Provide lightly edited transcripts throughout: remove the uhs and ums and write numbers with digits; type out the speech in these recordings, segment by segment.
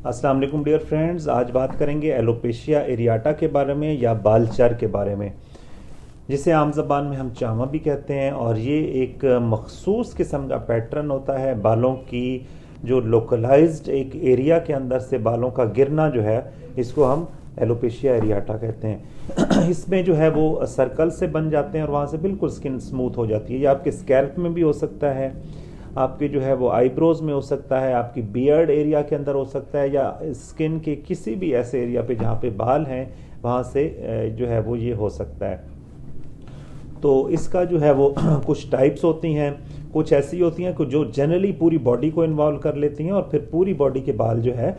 अस्सलाम वालेकुम dear friends. आज बात करेंगे एलोपेशिया एरियाटा के बारे में या बालचर के बारे में, जिसे आम ज़बान में हम चामा भी कहते हैं। और ये एक मखसूस किस्म का पैटर्न होता है बालों की, जो लोकलाइज्ड एक एरिया के अंदर से बालों का गिरना जो है, इसको हम एलोपेशिया एरियाटा कहते हैं। इसमें जो है वो सर्कल से बन जाते हैं और वहाँ से बिल्कुल स्किन स्मूथ हो जाती है। ये आपके स्कैल्प में भी हो सकता है, आपके जो है वो आईब्रोज में हो सकता है, आपकी बियर्ड एरिया के अंदर हो सकता है, या स्किन के किसी भी ऐसे एरिया पे जहाँ पे बाल हैं वहाँ से जो है वो ये हो सकता है। तो इसका जो है वो कुछ टाइप्स होती हैं, कुछ ऐसी होती हैं कि जो जनरली पूरी बॉडी को इन्वॉल्व कर लेती हैं और फिर पूरी बॉडी के बाल जो है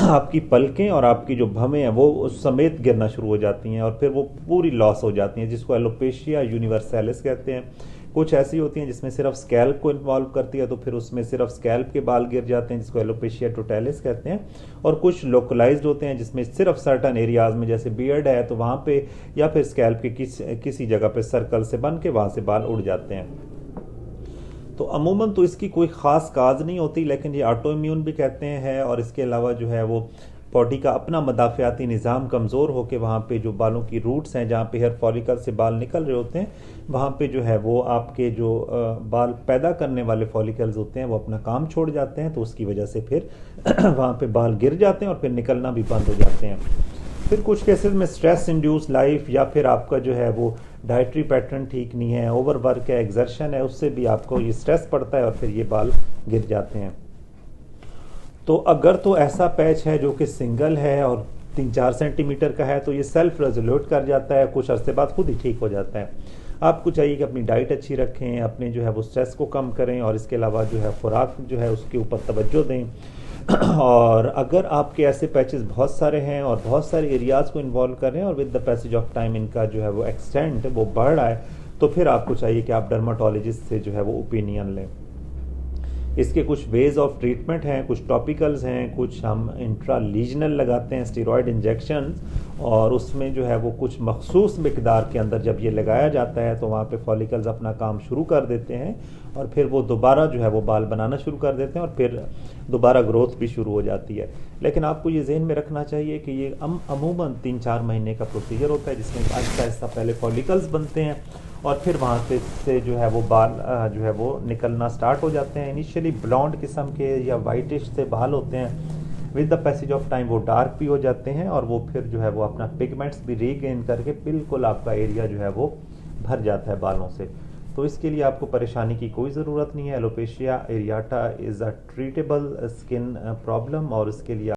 आपकी पलकें और आपकी जो भवें हैं वो उस समेत गिरना शुरू हो जाती हैं और फिर वो पूरी लॉस हो जाती हैं, जिसको एलोपेशिया यूनिवर्सैलिस कहते हैं। कुछ ऐसी होती हैं जिसमें सिर्फ स्कैल्प को इन्वॉल्व करती है, तो फिर उसमें सिर्फ स्कैल्प के बाल गिर जाते हैं, जिसको एलोपेशिया टोटैलिस कहते हैं। और कुछ लोकलाइज्ड होते हैं जिसमें सिर्फ सर्टन एरियाज में, जैसे बियर्ड है तो वहाँ पे, या फिर स्कैल्प के किसी जगह पे सर्कल से बन के वहाँ से बाल उड़ जाते हैं। तो अमूमन तो इसकी कोई ख़ास काज नहीं होती, लेकिन ये ऑटो इम्यून भी कहते हैं। और इसके अलावा जो है वो बॉडी का अपना मदाफ़ियाती निज़ाम कमज़ोर होकर वहाँ पे जो बालों की रूट्स हैं, जहाँ पे हेयर फॉलिकल से बाल निकल रहे होते हैं, वहाँ पे जो है वो आपके जो बाल पैदा करने वाले फॉलिकल्स होते हैं वो अपना काम छोड़ जाते हैं, तो उसकी वजह से फिर वहाँ पे बाल गिर जाते हैं और फिर निकलना भी बंद हो जाते हैं। फिर कुछ केसेस में स्ट्रेस इंड्यूस लाइफ, या फिर आपका जो है वो डाइटरी पैटर्न ठीक नहीं है, ओवर वर्क है, एक्सर्शन है, उससे भी आपको ये स्ट्रेस पड़ता है और फिर ये बाल गिर जाते हैं। तो अगर तो ऐसा पैच है जो कि सिंगल है और 3-4 सेंटीमीटर का है, तो ये सेल्फ रेजोल्यूट कर जाता है, कुछ अरसे बाद खुद ही ठीक हो जाता है। आपको चाहिए कि अपनी डाइट अच्छी रखें, अपने जो है वो स्ट्रेस को कम करें, और इसके अलावा जो है खुराक जो है उसके ऊपर तवज्जो दें। और अगर आपके ऐसे पैचेस बहुत सारे हैं और बहुत सारे एरियाज़ को इन्वॉल्व कर रहे हैं और with the passage of time इनका जो है वो एक्सटेंट वो बढ़ रहा है, तो फिर आपको चाहिए कि आप डर्माटोलॉजिस्ट से जो है वो ओपिनियन लें। इसके कुछ वेज ऑफ ट्रीटमेंट हैं, कुछ टॉपिकल्स हैं, कुछ हम इंट्रालीजनल लगाते हैं स्टेरॉयड इंजेक्शन, और उसमें जो है वो कुछ मखसूस मिकदार के अंदर जब ये लगाया जाता है तो वहाँ पे फॉलिकल्स अपना काम शुरू कर देते हैं और फिर वो दोबारा जो है वो बाल बनाना शुरू कर देते हैं और फिर दोबारा ग्रोथ भी शुरू हो जाती है। लेकिन आपको ये जहन में रखना चाहिए कि ये अमूमन 3-4 महीने का प्रोसीजर होता है, जिसमें आहिस्ता आहिस्ता पहले फॉलिकल्स बनते हैं और फिर वहाँ से जो है वो बाल जो है वो निकलना स्टार्ट हो जाते हैं। इनिशियली ब्लॉन्ड किस्म के या वाइटिश से बाल होते हैं, with the passage of time वो डार्क भी हो जाते हैं और वो फिर जो है वो अपना पिगमेंट्स भी रीगेन करके बिल्कुल आपका एरिया जो है वो भर जाता है बालों से। तो इसके लिए आपको परेशानी की कोई ज़रूरत नहीं है। Alopecia areata is a treatable skin problem, और इसके लिए